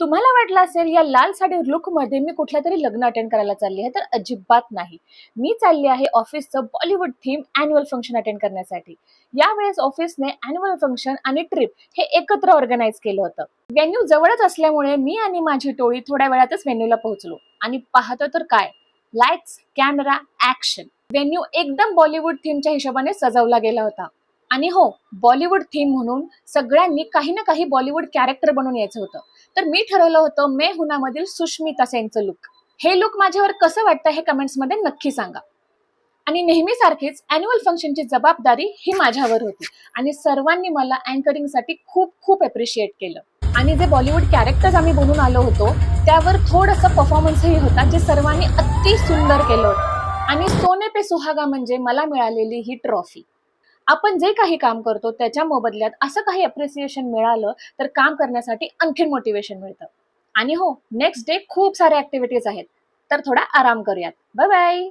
तुम्हाला वाटलं असेल या लाल साडी लुक मध्ये मी कुठल्या तरी लग्न अटेंड करायला चालली आहे, तर अजिबात नाही. मी चालली आहे ऑफिसचं Bollywood theme annual function attend करण्यासाठी. यावेळेस ऑफिसने अॅन्युअल फंक्शन आणि ट्रिप हे एकत्र ऑर्गनाईज केलं होतं. व्हेन्यू जवळच असल्यामुळे मी आणि माझी टोळी थोड्या वेळातच व्हेन्यूला पोहोचलो आणि पाहतो तर काय, लाईट्स, कॅमेरा, ऍक्शन. व्हेन्यू एकदम बॉलिवूड थीमच्या हिशोबाने सजवला गेला होता. आणि हो, बॉलिवूड थीम म्हणून सगळ्यांनी काही ना काही बॉलिवूड कॅरेक्टर बनून यायचं होतं. तर मी ठरवलं होतं मैं हुना मधील सुष्मिता सेनचं लुक. हे लुक माझ्यावर कसं वाटतं हे कमेंट्समध्ये नक्की सांगा. आणि नेहमीसारखीच अॅन्युअल फंक्शनची जबाबदारी ही माझ्यावर होती आणि सर्वांनी मला अँकरिंगसाठी खूप खूप अप्रिशिएट केलं. आणि जे बॉलिवूड कॅरेक्टर्स आम्ही बनून आलो होतो त्यावर थोडंसं परफॉर्मन्सही होता, जे सर्वांनी अति सुंदर केलं होतं. आणि सोने पे सुहागा म्हणजे मला मिळालेली ही ट्रॉफी. आपण जे काही काम करतो त्याच्या मोबदल्यात असं काही अप्रिसिएशन मिळालं तर काम करण्यासाठी आणखीन मोटिवेशन मिळतं. आणि हो, नेक्स्ट डे खूप साऱ्या ऍक्टिव्हिटीज आहेत, तर थोडा आराम करूयात. Bye bye.